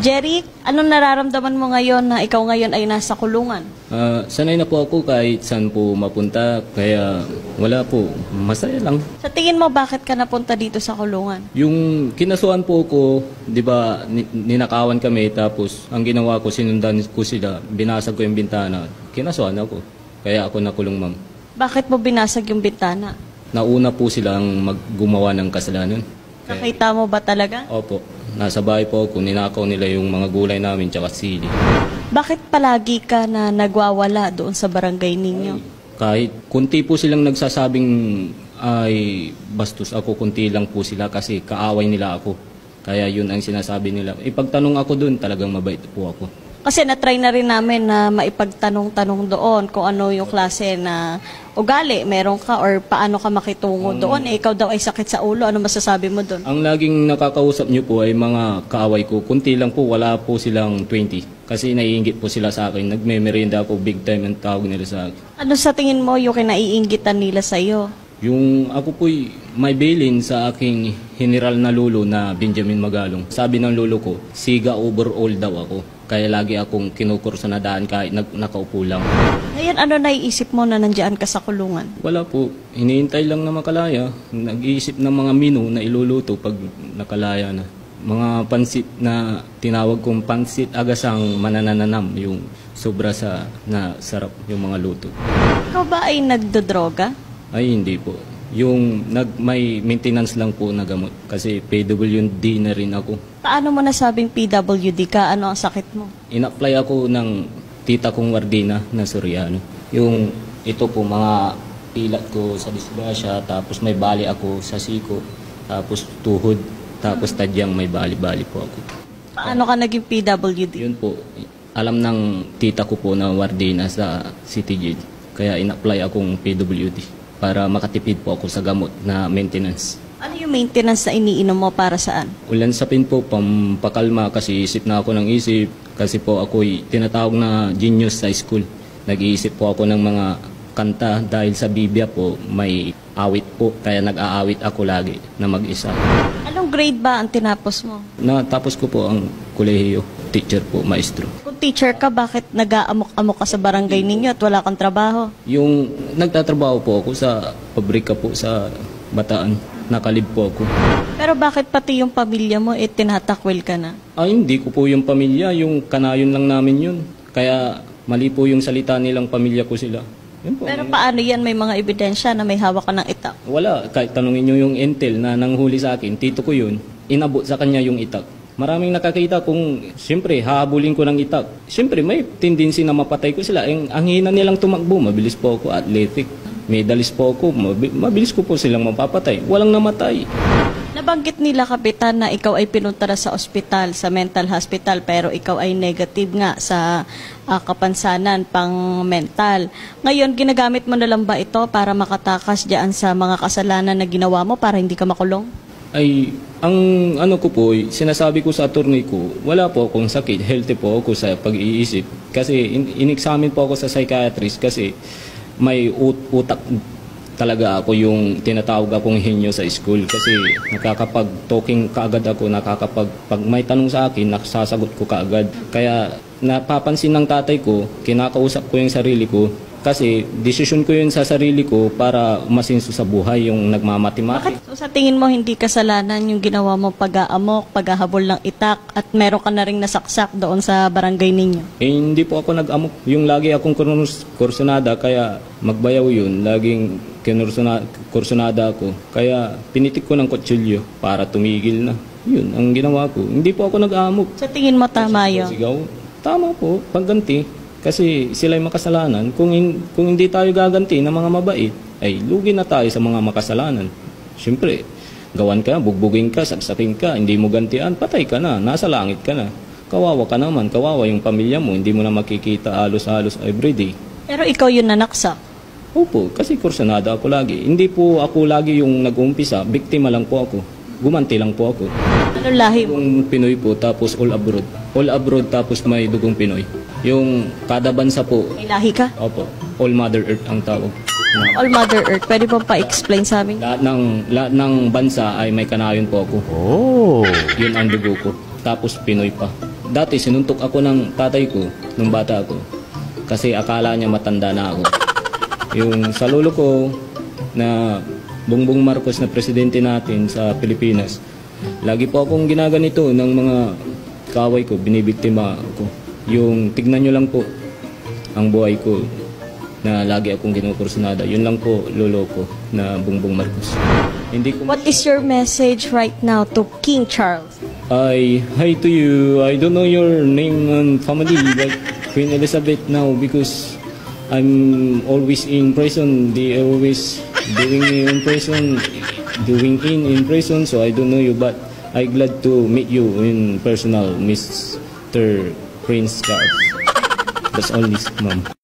Jerry, anong nararamdaman mo ngayon na ikaw ngayon ay nasa kulungan? Sanay na po ako kahit saan po mapunta, kaya wala po, masaya lang. Sa tingin mo, bakit ka napunta dito sa kulungan? Yung kinasuhan po ko, di ba, ninakawan kami, tapos ang ginawa ko, sinundan ko sila, binasag ko yung bintana, kinasuhan ako. Kaya ako nakulong, ma'am. Bakit mo binasag yung bintana? Nauna po silang gumawa ng kasalanan. Nakita mo ba talaga? Opo. Nasa bahay po ako, ninakaw nila yung mga gulay namin tsaka sili. Bakit palagi ka na nagwawala doon sa barangay ninyo? Kahit kunti po silang nagsasabing ay bastos ako, kunti lang po sila kasi kaaway nila ako. Kaya yun ang sinasabi nila. Ipagtanong ako doon, talagang mabait po ako. Kasi na-try na rin namin na maipagtanong-tanong doon kung ano yung klase na ugali meron ka or paano ka makitungo doon. Ikaw daw ay sakit sa ulo. Ano masasabi mo doon? Ang laging nakakausap nyo po ay mga kaaway ko. Kunti lang po, wala po silang 20. Kasi naiinggit po sila sa akin. Nagme-merienda po big time ang tawag nila sa akin. Ano sa tingin mo yung kinaiinggitan nila sa iyo? Yung ako po'y may bilin sa aking general na lolo na Benjamin Magalong. Sabi ng lolo ko, siga overall daw ako. Kaya lagi akong kinukurso na daan kahit nakaupo lang. Ngayon, ano naiisip mo na nandiyan ka sa kulungan? Wala po. Hinihintay lang na makalaya. Nag-iisip ng mga menu na iluluto pag nakalaya na. Mga pansit na tinawag kong pansit agasang manananam. Yung sobra sa na sarap yung mga luto. Ikaw ba ay nagdodroga? Ay hindi po. Yung may maintenance lang po na gamot. Kasi PWD na rin ako. Paano mo nasabing PWD ka? Ano ang sakit mo? In-apply ako ng tita kong wardina na Soriano. Yung ito po, mga pilat ko sa disgrasya, tapos may bali ako sa siko, tapos tuhod, tapos tadyang may bali-bali po ako. Paano ka naging PWD? Yun po, alam ng tita ko po na wardina sa City Jail. Kaya in-apply akong PWD para makatipid po ako sa gamot na maintenance. Ano yung maintenance na iniinom mo para saan? Ulansapin po, pampakalma kasi isip na ako ng isip. Kasi po ako'y tinatawag na genius sa school. Nag-iisip po ako ng mga kanta dahil sa Biblia po may awit po. Kaya nag-aawit ako lagi na mag-isa. Anong grade ba ang tinapos mo? Natapos ko po ang kolehiyo. Teacher po, maestro. Kung teacher ka, bakit nag-aamok-amok ka sa barangay ninyo at wala kang trabaho? Yung nagtatrabaho po ako sa pabrika po sa Bataan. Nakalib po ako. Pero bakit pati yung pamilya mo tinatakwil ka na? Ay, hindi ko po yung pamilya. Yung kanayon lang namin yun. Kaya mali po yung salita nilang pamilya ko sila. Yun po. Pero paano yan? May mga ebidensya na may hawak ka ng itak? Wala. Kahit tanungin nyo yung intel na nanghuli sa akin, tito ko yun, inabot sa kanya yung itak. Maraming nakakita kung, siyempre, hahabulin ko ng itak. Siyempre, may tendency na mapatay ko sila. Ang hina nilang tumakbo, mabilis po ako, athletic. Medalist po ako, mabilis ko po silang mapapatay. Walang namatay. Nabanggit nila, Kapitan, na ikaw ay pinunta sa ospital, sa mental hospital, pero ikaw ay negative nga sa kapansanan pang mental. Ngayon, ginagamit mo na lang ba ito para makatakas diyan sa mga kasalanan na ginawa mo para hindi ka makulong? Ay, ang ano ko po, sinasabi ko sa attorney ko, wala po akong sakit, healthy po ako sa pag-iisip. Kasi in-examine po ako sa psychiatrist kasi may utak talaga ako, yung tinatawag akong henyo sa school. Kasi nakakapag-talking kaagad ako, pag may tanong sa akin, nakasasagot ko kaagad. Kaya napapansin ng tatay ko, kinakausap ko yung sarili ko, kasi desisyon ko yun sa sarili ko para umasinso sa buhay, yung nagmamatimati. Bakit so, sa tingin mo hindi kasalanan yung ginawa mo pag-aamok, paghahabol ng itak at meron ka na ring nasaksak doon sa barangay ninyo? Hindi po ako nag-amok. Yung lagi akong kursunada, kaya magbayaw yun. Laging kursunada ako. Kaya pinitik ko ng kutsilyo para tumigil na. Yun ang ginawa ko. Hindi po ako nag-amok. Sa tingin mo tama yun? Tama po, pagganti. Kasi sila'y makasalanan. Kung hindi tayo gaganti ng mga mabait, ay lugi na tayo sa mga makasalanan. Siyempre, gawan ka, bugbugin ka, saksakin ka, hindi mo gantian, patay ka na, nasa langit ka na. Kawawa ka naman, kawawa yung pamilya mo, hindi mo na makikita halos-halos everyday. Pero ikaw yun nanaksak? Opo, kasi kursunada ako lagi. Hindi po ako lagi yung nag-uumpisa, biktima lang po ako. Gumanti lang po ako. Anong lahi mo? Yung Pinoy po, tapos all abroad. All abroad, tapos may dugong Pinoy. Yung kada bansa po. May lahi ka? Opo. All Mother Earth ang tawag. All Mother Earth. Pwede po pa-explain sa amin? Lahat ng bansa ay may kanayon po ako. Oh. Yun ang dugo ko. Tapos Pinoy pa. dati sinuntok ako ng tatay ko nung bata ako kasi akala niya matanda na ako. Yung sa lolo ko na Bongbong Marcos na presidente natin sa Pilipinas, lagi po akong ginaganito ng mga kaway ko, binibiktima ako. Yung tignan nyo lang po ang buhay ko na lagi akong kinukursunada. Yun lang po lolo ko na Bongbong Marcos. Hindi ko What is your message right now to King Charles? Hi to you. I don't know your name and family, but Queen Elizabeth now because I'm always in prison. They always doing me in prison, in prison. So I don't know you, but I glad to meet you in personal, Mr. Prince Charles. That's all this, ma'am.